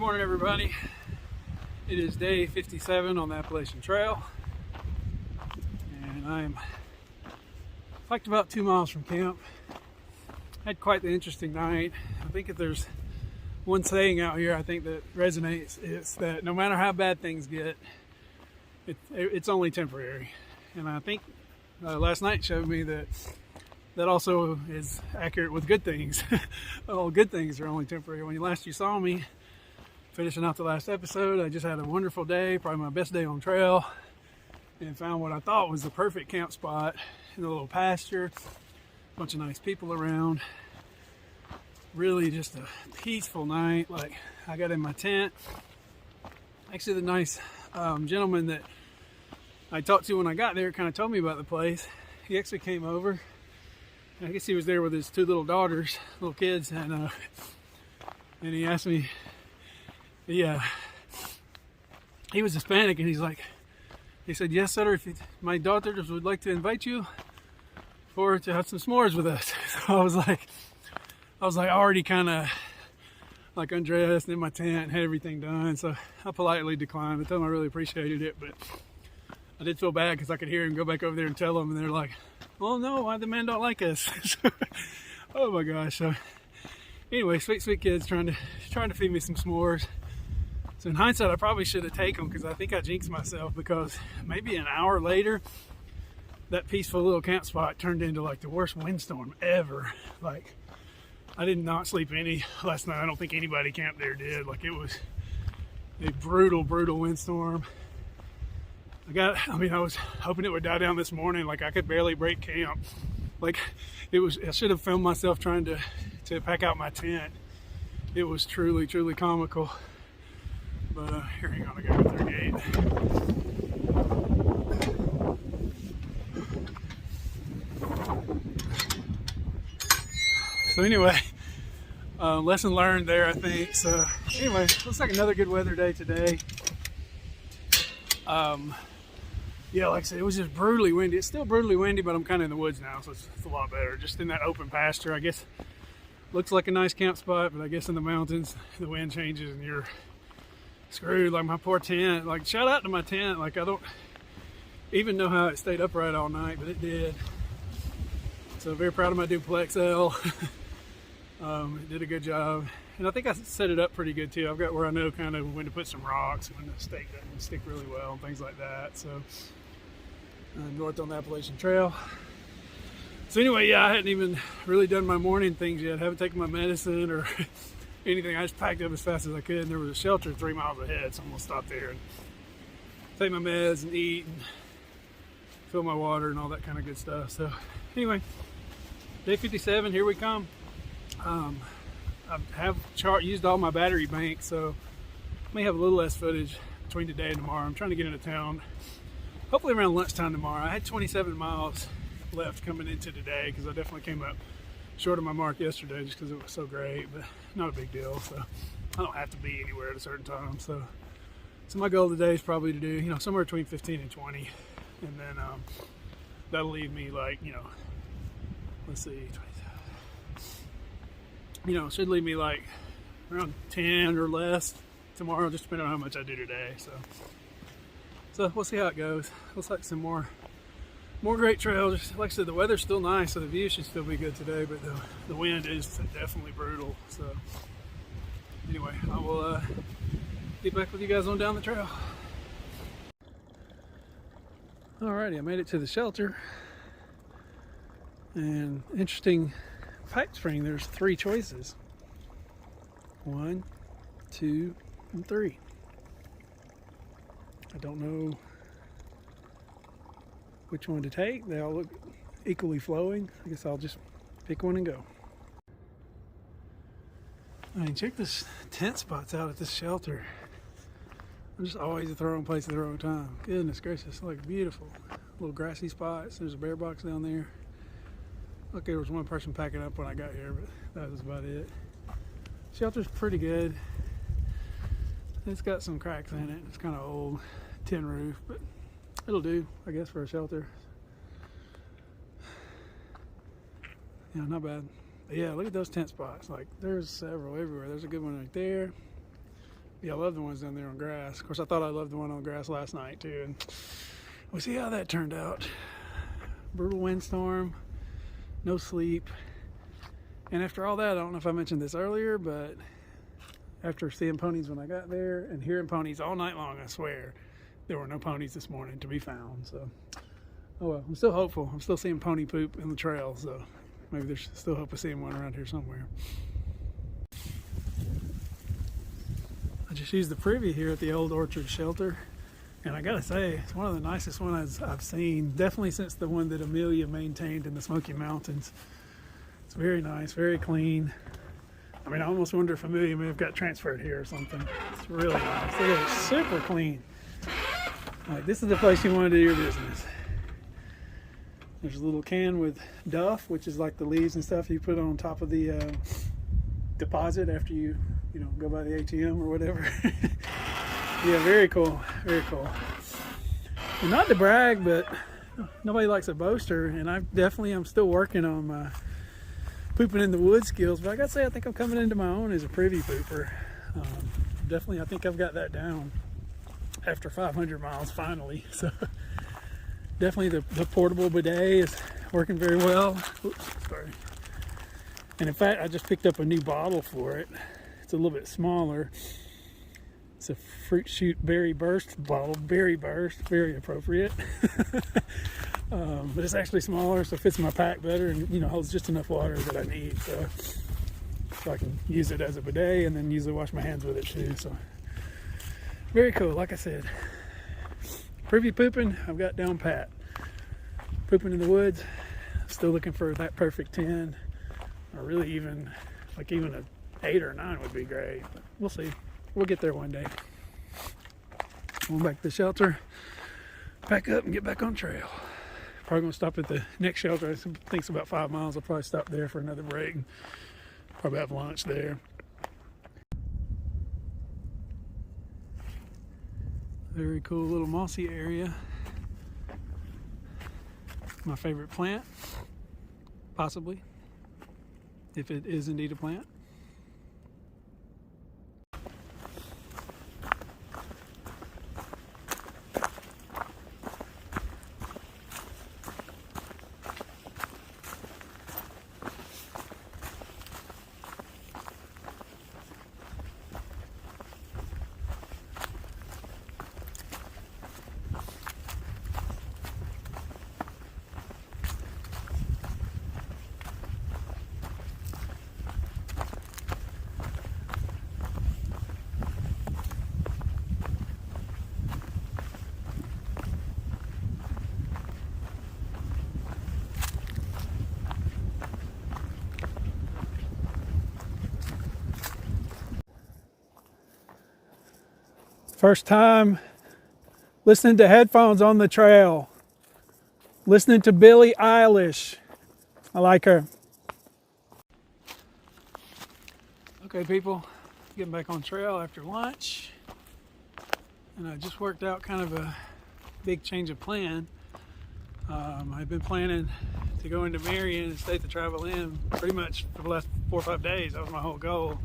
morning, everybody. It is day 57 on the Appalachian Trail, and I'm like about 2 miles from camp. Had quite the interesting night. I think if there's one saying out here I think that resonates, it's that no matter how bad things get, it's only temporary. And I think last night showed me that also is accurate with good things. All good things are only temporary. When last you saw me finishing out the last episode, I just had a wonderful day, probably my best day on trail, and found what I thought was the perfect camp spot in a little pasture, a bunch of nice people around. Really just a peaceful night. Like, I got in my tent. Actually, the nice gentleman that I talked to when I got there kind of told me about the place. He actually came over. I guess he was there with his two little daughters, little kids, and he asked me, he was Hispanic, and he said, "Yes, sir, if my daughters would like to invite you to have some s'mores with us." So I was like already kind of like undressed in my tent and had everything done. So I politely declined. I told them I really appreciated it, but I did feel bad because I could hear him go back over there and tell them, and they're like, "Oh no, why the men don't like us?" Oh my gosh. So anyway, sweet kids trying to feed me some s'mores. So in hindsight, I probably should have taken them, because I think I jinxed myself, because maybe an hour later, that peaceful little camp spot turned into like the worst windstorm ever. Like, I did not sleep any last night. I don't think anybody camped there did. Like, it was a brutal windstorm. I was hoping it would die down this morning. Like, I could barely break camp. Like, I should have filmed myself trying to pack out my tent. It was truly comical. But here, hang on, I gotta go through the gate. So anyway, lesson learned there, I think. So anyway, looks like another good weather day today. Yeah, like I said, it was just brutally windy. It's still brutally windy, but I'm kind of in the woods now, so it's a lot better. Just in that open pasture, I guess. Looks like a nice camp spot, but I guess in the mountains, the wind changes and you're screwed. Like my poor tent. Like, shout out to my tent. Like, I don't even know how it stayed upright all night, but it did. So very proud of my Duplex L. It did a good job. And I think I set it up pretty good too. I've got where I know kind of when to put some rocks, when the stake doesn't stick really well, and things like that. So north on the Appalachian Trail. So anyway, yeah, I hadn't even really done my morning things yet. I haven't taken my medicine or anything. I just packed up as fast as I could, and there was a shelter 3 miles ahead, so I'm gonna stop there and take my meds and eat and fill my water and all that kind of good stuff. So anyway, day 57, here we come. I have used all my battery bank, so I may have a little less footage between today and tomorrow. I'm trying to get into town hopefully around lunchtime tomorrow. I had 27 miles left coming into today, because I definitely came up short of my mark yesterday just because it was so great, but not a big deal. So I don't have to be anywhere at a certain time. So my goal today is probably to do, somewhere between 15 and 20, and then that'll leave me like, let's see, should leave me like around 10 or less tomorrow, just depending on how much I do today. So we'll see how it goes. Looks like some more great trails. Just like I said, the weather's still nice, so the view should still be good today, but the wind is definitely brutal. So anyway, I will get back with you guys on down the trail. Alrighty, I made it to the shelter, and interesting pipe spring. There's 3 choices. 1, 2, and 3. I don't know which one to take. They all look equally flowing. I guess I'll just pick one and go. I mean, check this tent spots out at this shelter. I'm just always at the wrong place at the wrong time. Goodness gracious, like beautiful. Little grassy spots. There's a bear box down there. Look, there was one person packing up when I got here, but that was about it. Shelter's pretty good. It's got some cracks in it. It's kind of old tin roof, but it'll do, I guess, for a shelter. Yeah, not bad. But yeah, look at those tent spots. Like, there's several everywhere. There's a good one right there. Yeah, I love the ones down there on grass. Of course, I thought I loved the one on grass last night too, and we'll see how that turned out. Brutal windstorm, no sleep, and after all that, I don't know if I mentioned this earlier, but after seeing ponies when I got there and hearing ponies all night long, I swear, there were no ponies this morning to be found. So, oh well, I'm still hopeful. I'm still seeing pony poop in the trail, so maybe there's still hope of seeing one around here somewhere. I just used the privy here at the old orchard shelter, and I gotta say, it's one of the nicest ones I've seen, definitely since the one that Amelia maintained in the Smoky Mountains. It's very nice, very clean. I mean, I almost wonder if Amelia may have got transferred here or something. It's really nice. It is super clean. Like, this is the place you want to do your business. There's a little can with duff, which is like the leaves and stuff you put on top of the deposit after you go by the ATM or whatever. Yeah, very cool, very cool. And not to brag, but nobody likes a boaster, and I'm still working on my pooping in the woods skills, but I gotta say, I think I'm coming into my own as a privy pooper. Definitely, I think I've got that down after 500 miles finally. So definitely the portable bidet is working very well. Oops, sorry. And in fact, I just picked up a new bottle for it. It's a little bit smaller. It's a Fruit Shoot Berry Burst bottle. Berry Burst, very appropriate. But it's actually smaller, so it fits my pack better, and holds just enough water that I need. So I can use it as a bidet, and then usually wash my hands with it too. So very cool. Like I said, privy pooping, I've got down pat. Pooping in the woods, still looking for that perfect 10, or really even an 8 or 9 would be great. But we'll see. We'll get there one day. Going back to the shelter, pack up and get back on trail. Probably gonna stop at the next shelter. I think it's about 5 miles. I'll probably stop there for another break. Probably have lunch there. Very cool little mossy area. My favorite plant, possibly, if it is indeed a plant. First time listening to headphones on the trail. Listening to Billie Eilish. I like her. Okay, people, getting back on trail after lunch. And I just worked out kind of a big change of plan. I've been planning to go into Marion and stay at the Travel Inn pretty much for the last 4 or 5 days. That was my whole goal.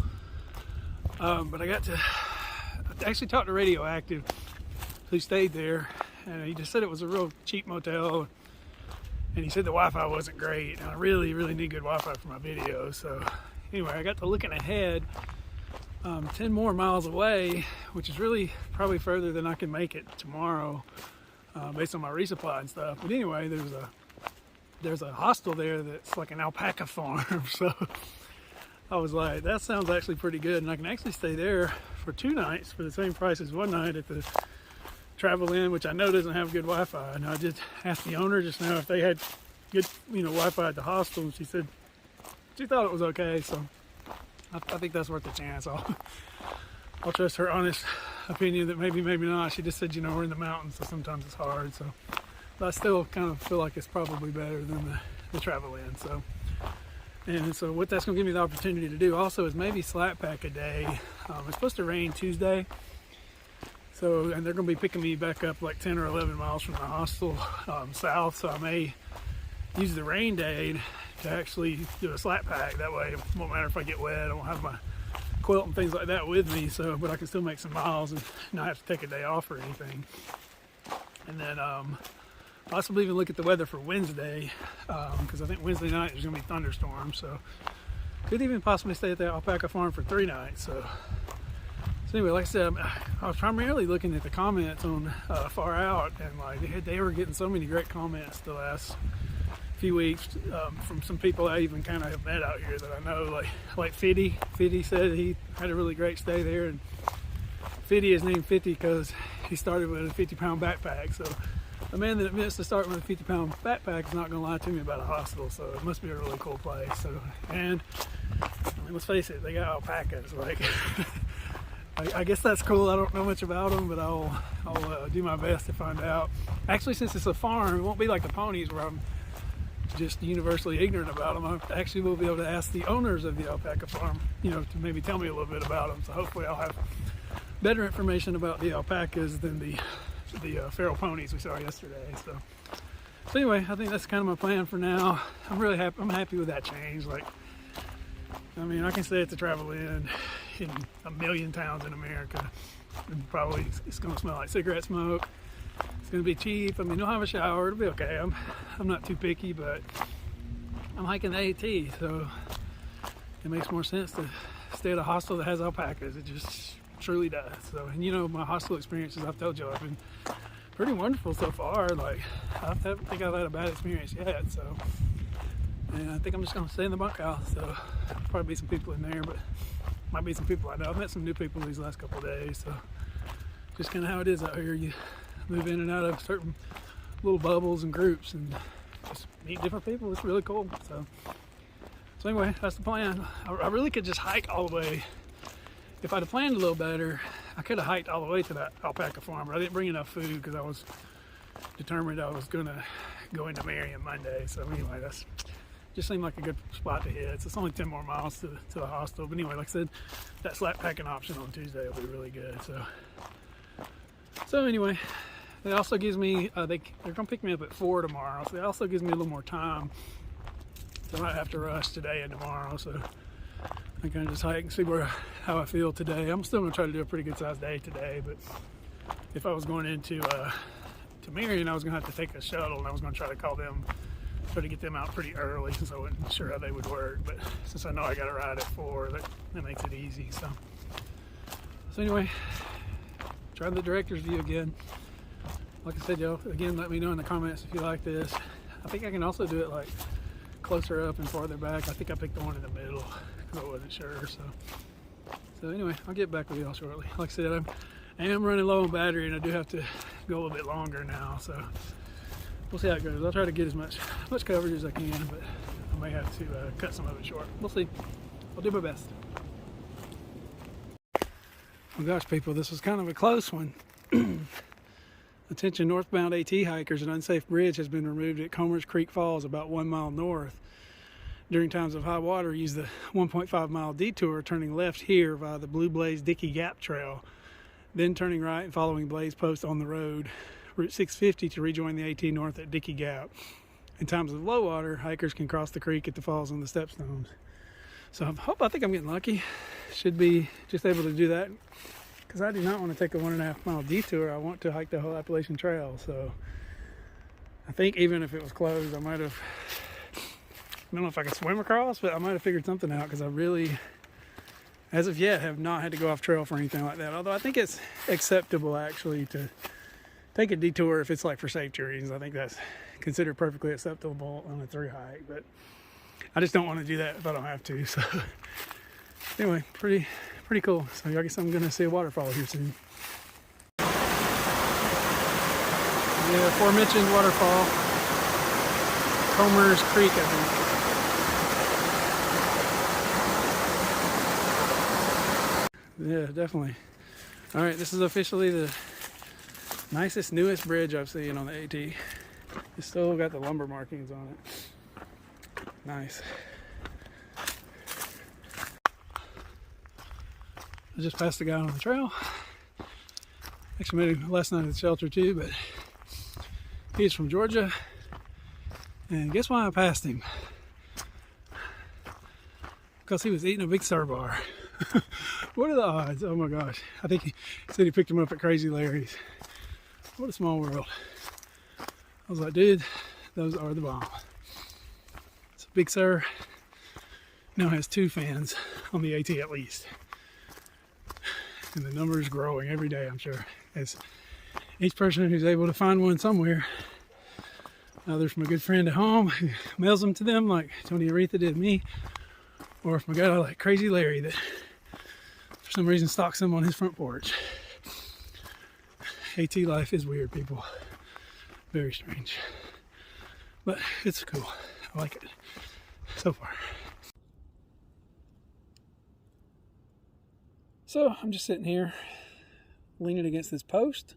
But I actually talked to Radioactive, who stayed there, and he just said it was a real cheap motel, and he said the Wi-Fi wasn't great, and I really need good Wi-Fi for my videos. So anyway, I got to looking ahead, 10 more miles away, which is really probably further than I can make it tomorrow, based on my resupply and stuff. But anyway, there's a hostel there that's like an alpaca farm. So I was like, that sounds actually pretty good, and I can actually stay there for 2 nights for the same price as 1 night at the Travel Inn, which I know doesn't have good Wi-Fi. And I did ask the owner just now if they had good, Wi-Fi at the hostel, and she said she thought it was okay. So I think that's worth a chance. I'll trust her honest opinion that maybe not. She just said, we're in the mountains, so sometimes it's hard. So, but I still kind of feel like it's probably better than the Travel Inn. So. And so what that's going to give me the opportunity to do also is maybe slack pack a day. It's supposed to rain Tuesday. And they're going to be picking me back up like 10 or 11 miles from the hostel south. So I may use the rain day to actually do a slack pack. That way it won't matter if I get wet. I won't have my quilt and things like that with me, so but I can still make some miles and not have to take a day off or anything. And then possibly even look at the weather for Wednesday, because I think Wednesday night there's going to be thunderstorms, so could even possibly stay at the alpaca farm for 3 nights. So anyway, like I said, I was primarily looking at the comments on Far Out, and like they were getting so many great comments the last few weeks from some people I even kind of have met out here that I know, like Fiddy. Fiddy said he had a really great stay there, and Fiddy is named 50 because he started with a 50-pound backpack. So a man that admits to start with a 50-pound backpack is not going to lie to me about a hostel. So it must be a really cool place. So, and I mean, let's face it, they got alpacas. Like, I guess that's cool. I don't know much about them, but I'll do my best to find out. Actually, since it's a farm, it won't be like the ponies where I'm just universally ignorant about them. I actually will be able to ask the owners of the alpaca farm, you know, to maybe tell me a little bit about them. So hopefully I'll have better information about the alpacas than the feral ponies we saw yesterday. So anyway, I think that's kind of my plan for now. I'm really happy. I'm happy with that change. Like, I mean, I can stay at the Travel Inn in a million towns in America, and probably it's going to smell like cigarette smoke. It's going to be cheap. I mean, you'll have a shower. It'll be okay. I'm not too picky, but I'm hiking the AT, so it makes more sense to stay at a hostel that has alpacas. It just truly does. So, and you know, my hostel experiences, I've told you, have been pretty wonderful so far. Like, I don't think I've had a bad experience yet. So, and I think I'm just going to stay in the bunkhouse. So, there'll probably be some people in there, but might be some people I know. I've met some new people these last couple of days. So, just kind of how it is out here. You move in and out of certain little bubbles and groups and just meet different people. It's really cool. So anyway, that's the plan. I really could just hike all the way. If I'd have planned a little better, I could have hiked all the way to that alpaca farm, but I didn't bring enough food because I was determined I was gonna go into Marion Monday. So anyway, that's just seemed like a good spot to hit. So it's only 10 more miles to the hostel. But anyway, like I said, that slack packing option on Tuesday will be really good. So anyway, it also gives me, they're gonna pick me up at 4 tomorrow. So it also gives me a little more time. So I might have to rush today and tomorrow. So I can just hike and see how I feel today. I'm still gonna try to do a pretty good sized day today, but if I was going into to Marion, I was gonna have to take a shuttle, and I was gonna try to call them, try to get them out pretty early, since I wasn't sure how they would work. But since I know I got to ride at 4, that makes it easy. So anyway, try the director's view again. Like I said, y'all, again, let me know in the comments if you like this. I think I can also do it like closer up and farther back. I think I picked the one in the middle because I wasn't sure. So anyway, I'll get back with y'all shortly. Like I said, I am running low on battery, and I do have to go a little bit longer now. So we'll see how it goes. I'll try to get as much coverage as I can, but I may have to cut some of it short. We'll see. I'll do my best. Oh gosh, people, this was kind of a close one. Attention northbound AT hikers, an unsafe bridge has been removed at Comer's Creek Falls, about 1 mile north. During times of high water, use the 1.5 mile detour, turning left here via the Blue Blaze Dickey Gap Trail, then turning right and following Blaze Post on the road, Route 650 to rejoin the AT north at Dickey Gap. In times of low water, hikers can cross the creek at the falls on the stepstones. So I think I'm getting lucky. Should be just able to do that, because I do not want to take a 1.5 mile detour. I want to hike the whole Appalachian Trail. So I think even if it was closed, I might have, I don't know if I could swim across, but I might have figured something out, because I really, as of yet, have not had to go off trail for anything like that. Although I think it's acceptable actually to take a detour if it's like for safety reasons. I think that's considered perfectly acceptable on a through hike, but I just don't want to do that if I don't have to. So anyway, pretty cool. So I guess I'm gonna see a waterfall here soon. Yeah, aforementioned waterfall, Comer's Creek, I think. Yeah, definitely. All right, this is officially the nicest, newest bridge I've seen on the AT. It's still got the lumber markings on it. Nice. I just passed a guy on the trail. Actually met him last night at the shelter too, but he's from Georgia. And guess why I passed him? Because he was eating a big Sir bar. What are the odds? Oh my gosh. I think he said he picked him up at Crazy Larry's. What a small world. I was like, dude, those are the bomb. So Big Sur now has 2 fans on the AT at least. And the number is growing every day, I'm sure, as each person who's able to find one somewhere, either from a good friend at home who mails them to them like Tony Aretha did me, or from a guy like Crazy Larry that for some reason stalks them on his front porch. AT life is weird, people. Very strange. But it's cool. I like it so far. So I'm just sitting here leaning against this post.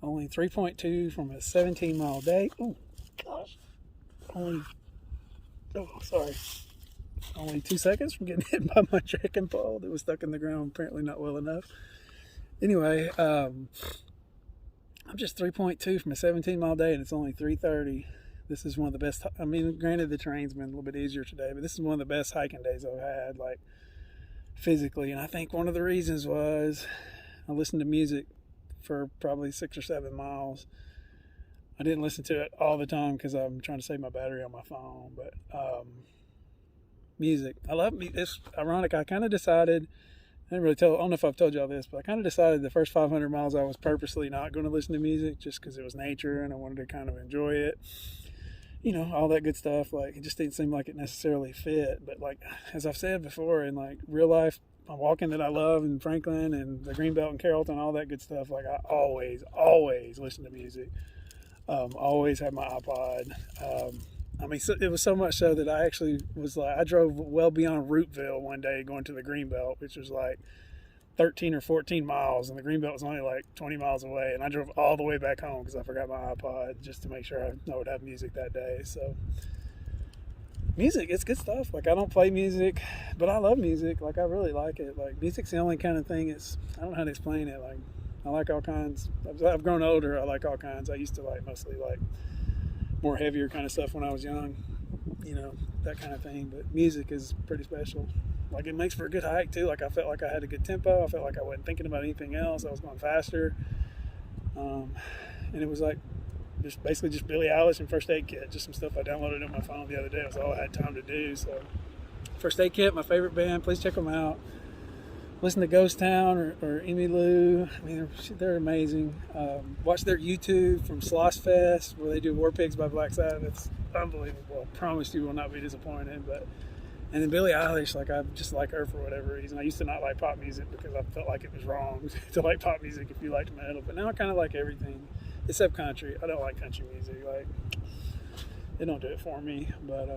Only 3.2 from a 17-mile day. Oh, gosh. Only 2 seconds from getting hit by my trekking pole that was stuck in the ground, apparently not well enough. Anyway, I'm just 3.2 from a 17-mile day, and it's only 3:30. This is one of the best, I mean, granted the terrain's been a little bit easier today, but this is one of the best hiking days I've had, like, physically. And I think one of the reasons was I listened to music for probably 6 or 7 miles. I didn't listen to it all the time because I'm trying to save my battery on my phone, but music. I love music. It's ironic. I kind of decided, I don't know if I've told you all this, but I kind of decided the first 500 miles I was purposely not going to listen to music just because it was nature and I wanted to kind of enjoy it. You know, all that good stuff. Like, it just didn't seem like it necessarily fit. But like, as I've said before, in like real life, I'm walking that I love in Franklin and the Greenbelt and Carrollton, all that good stuff. Like, I always listen to music. Always have my iPod. I mean, so, it was so much so that I actually was like, I drove well beyond Rooteville one day going to the Greenbelt, which was like 13 or 14 miles, and the Greenbelt was only like 20 miles away. And I drove all the way back home because I forgot my iPod just to make sure I would have music that day. So, music, it's good stuff. Like, I don't play music, but I love music. Like, I really like it. Like, music's the only kind of thing I don't know how to explain it. Like, I like all kinds. I've grown older. I like all kinds. I used to like mostly like more heavier kind of stuff when I was young, you know, that kind of thing. But music is pretty special. Like, it makes for a good hike too. Like, I felt like I had a good tempo. I felt like I wasn't thinking about anything else. I was going faster. And it was like basically just Billie Eilish and First Aid Kit, just some stuff I downloaded on my phone the other day. It was all I had time to do. So First Aid Kit, my favorite band. Please check them out. Listen to Ghost Town or Emmylou. I mean, they're amazing. Watch their YouTube from Sloss Fest where they do War Pigs by Black Sabbath. It's unbelievable. I promise you will not be disappointed. And then Billie Eilish, like, I just like her for whatever reason. I used to not like pop music because I felt like it was wrong to like pop music if you liked metal. But now I kind of like everything except country. I don't like country music. Like, they don't do it for me. But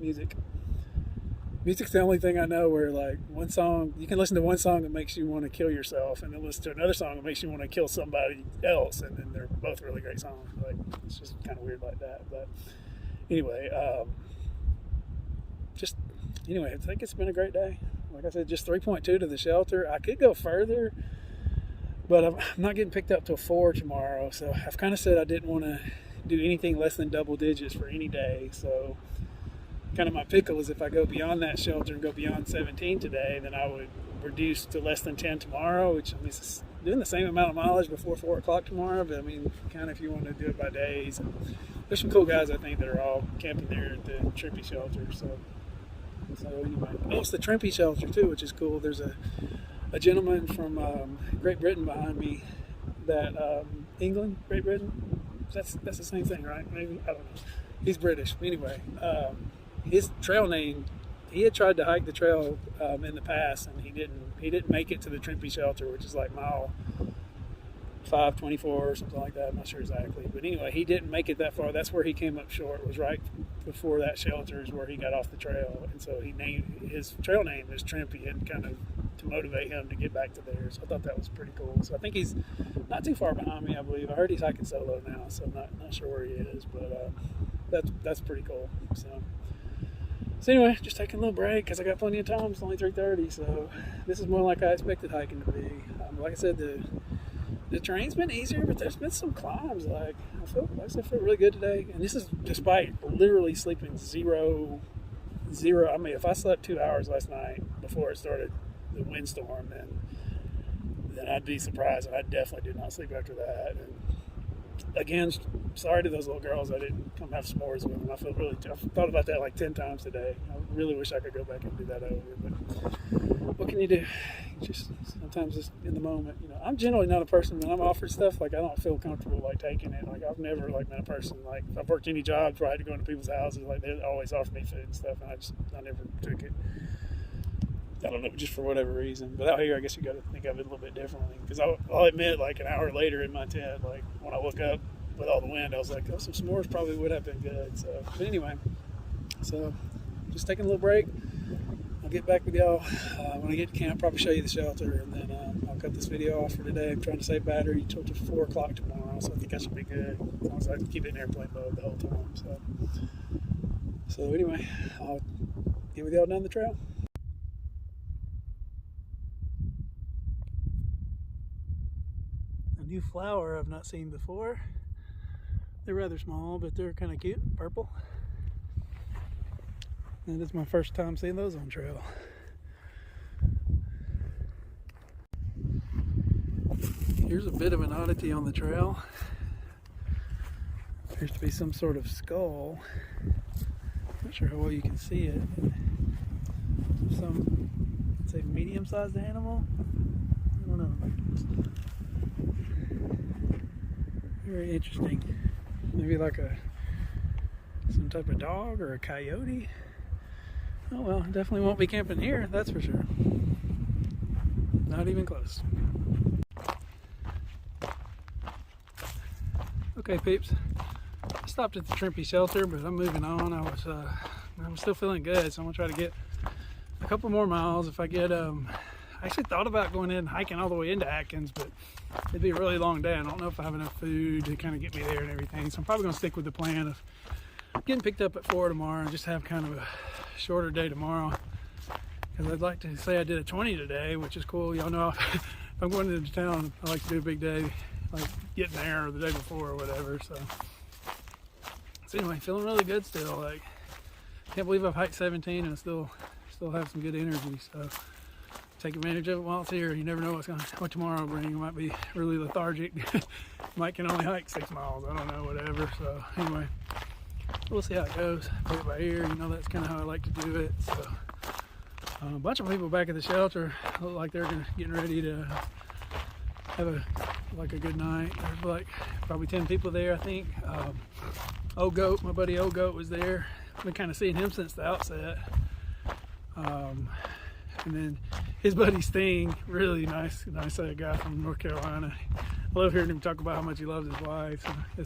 music's the only thing I know where, like, one song, you can listen to one song that makes you want to kill yourself, and then listen to another song that makes you want to kill somebody else, and then they're both really great songs. Like, it's just kind of weird like that. But anyway, I think it's been a great day. Like I said, just 3.2 to the shelter. I could go further, but I'm not getting picked up till 4 tomorrow, so I've kind of said I didn't want to do anything less than double digits for any day. So kind of my pickle is if I go beyond that shelter and go beyond 17 today, then I would reduce to less than 10 tomorrow, which, I mean, it's doing the same amount of mileage before 4 o'clock tomorrow. But I mean, kind of if you want to do it by days. And there's some cool guys, I think, that are all camping there at the Trimpy shelter. So anyway, it's the Trimpy shelter too, which is cool. There's a gentleman from Great Britain behind me that England, Great Britain. That's the same thing, right? Maybe, I don't know. He's British. Anyway, his trail name, he had tried to hike the trail in the past, and he didn't make it to the Trimpy shelter, which is like mile 524 or something like that. I'm not sure exactly, but anyway, he didn't make it that far. That's where he came up short. It was right before that shelter is where he got off the trail, and so he named his trail name is Trimpy, and kind of to motivate him to get back to there. So I thought that was pretty cool. So I think he's not too far behind me, I believe. I heard he's hiking solo now, so I'm not sure where he is, but that's pretty cool. So anyway, just taking a little break because I got plenty of time. It's only 3:30, so this is more like I expected hiking to be. Like I said, the terrain's been easier, but there's been some climbs. Like I feel really good today, and this is despite literally sleeping zero. I mean, if I slept 2 hours last night before it started the windstorm, then I'd be surprised, and I definitely did not sleep after that. And again, sorry to those little girls I didn't come have s'mores with them. I feel really, I've thought about that like 10 times today. I really wish I could go back and do that over, but what can you do? Just sometimes it's in the moment, you know. I'm generally not a person when I'm offered stuff, like I don't feel comfortable like taking it. Like I've never like been a person, like if I've worked any jobs where I had to go into people's houses, like they always offer me food and stuff, and I never took it. I don't know, just for whatever reason. But out here, I guess you got to think of it a little bit differently. Because I'll admit, like an hour later in my tent, like when I woke up with all the wind, I was like, oh, some s'mores probably would have been good. So, but anyway, so just taking a little break. I'll get back with y'all when I get to camp. Probably show you the shelter, and then I'll cut this video off for today. I'm trying to save battery until 4 o'clock tomorrow, so I think I should be good as long as I can keep it in airplane mode the whole time. So anyway, I'll get with y'all down the trail. A new flower I've not seen before. They're rather small, but they're kind of cute, purple. And it's my first time seeing those on trail. Here's a bit of an oddity on the trail. Appears to be some sort of skull. Not sure how well you can see it. Some, I'd say, medium-sized animal. I don't know. Very interesting. Maybe like some type of dog or a coyote. Oh well, definitely won't be camping here, that's for sure. Not even close. Okay, peeps. I stopped at the Trimpe shelter, but I'm moving on. I'm still feeling good, so I'm gonna try to get a couple more miles. If I get, I actually thought about going in and hiking all the way into Atkins, but it'd be a really long day. I don't know if I have enough food to kind of get me there and everything, so I'm probably gonna stick with the plan of getting picked up at 4 tomorrow and just have kind of a shorter day tomorrow, because I'd like to say I did a 20 today, which is cool. Y'all know if I'm going into town, I like to do a big day, like getting there or the day before or whatever. So anyway, feeling really good still. Like, can't believe I've hiked 17 and still have some good energy. So take advantage of it while it's here. You never know what tomorrow will bring. You might be really lethargic. Might can only hike 6 miles. I don't know, whatever. So anyway, we'll see how it goes. Play it by ear. You know, that's kind of how I like to do it. So a bunch of people back at the shelter look like they're getting ready to have a good night. There's like probably 10 people there, I think. Old Goat, my buddy Old Goat was there. I've been kind of seeing him since the outset. And then his buddy Sting, really nice guy from North Carolina. I love hearing him talk about how much he loves his wife. So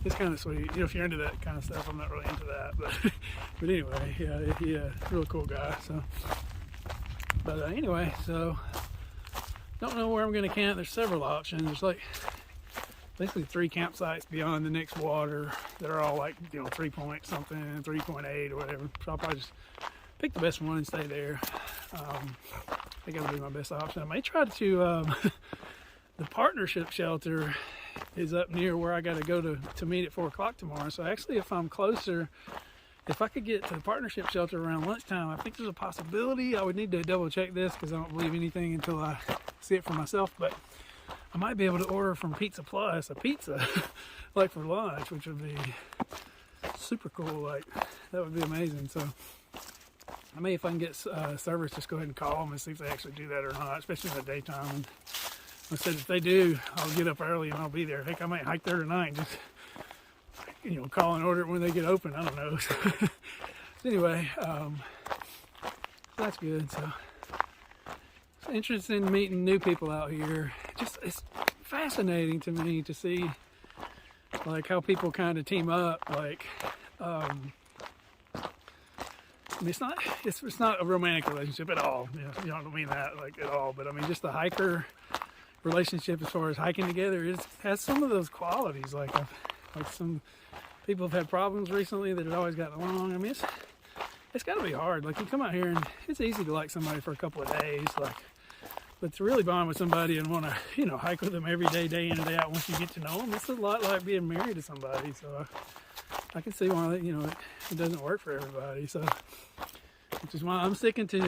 it's kind of sweet. You know, if you're into that kind of stuff, I'm not really into that, but anyway, yeah, he really cool guy. So, but anyway, so don't know where I'm going to camp. There's several options. There's like basically 3 campsites beyond the next water that are all like, you know, 3 point something, 3.8 or whatever. So I'll probably just pick the best one and stay there. I think that'll be my best option. I may try to the partnership shelter is up near where I got to go to meet at 4 o'clock tomorrow. So actually, if I'm closer, if I could get to the partnership shelter around lunchtime, I think there's a possibility. I would need to double check this because I don't believe anything until I see it for myself. But I might be able to order from Pizza Plus a pizza like for lunch, which would be super cool. Like, that would be amazing. So I may, if I can get service, just go ahead and call them and see if they actually do that or not, especially in the daytime. And I said if they do, I'll get up early and I'll be there. Heck, I might hike there tonight and just, you know, call and order it when they get open. I don't know. Anyway, that's good. So it's interesting in meeting new people out here. Just, it's fascinating to me to see like how people kind of team up. Like, I mean, it's not a romantic relationship at all. You know, I don't mean that like at all. But I mean, just the hiker relationship as far as hiking together has some of those qualities. Like some people have had problems recently that have always gotten along. I mean, it's got to be hard. Like, you come out here and it's easy to like somebody for a couple of days, like, but to really bond with somebody and want to, you know, hike with them every day, day in and day out, once you get to know them, it's a lot like being married to somebody. So I can see why, you know, it doesn't work for everybody. So which is why I'm sticking to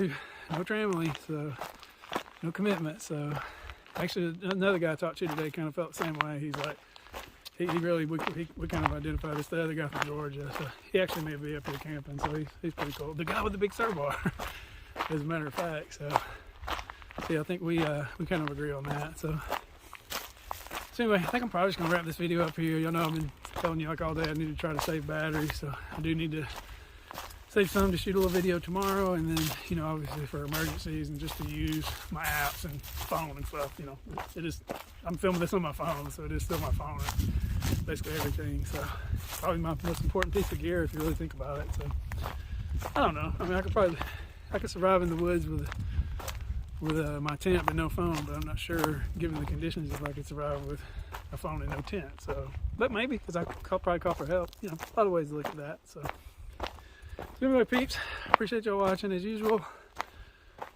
no trampoline. So no commitment. So actually another guy I talked to today kind of felt the same way. He's like, he really, we kind of identified this, the other guy from Georgia. So he actually may be up here camping, so he's pretty cool. The guy with the big serve bar, as a matter of fact. So yeah, I think we kind of agree on that. So anyway, I think I'm probably just gonna wrap this video up here. Y'all know I've been telling you like all day I need to try to save batteries, so I do need to save some to shoot a little video tomorrow, and then, you know, obviously for emergencies and just to use my apps and phone and stuff. You know, it is, I'm filming this on my phone, so it is still my phone, basically everything. So probably my most important piece of gear if you really think about it. So I don't know, I mean, I could survive in the woods with my tent but no phone, but I'm not sure given the conditions if I could survive with a phone and no tent. So, but maybe, because I could probably call for help. You know, a lot of ways to look at that. So anyway, peeps, appreciate y'all watching as usual.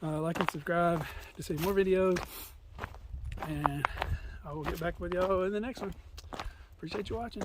Like and subscribe to see more videos, and I will get back with y'all in the next one. Appreciate you watching.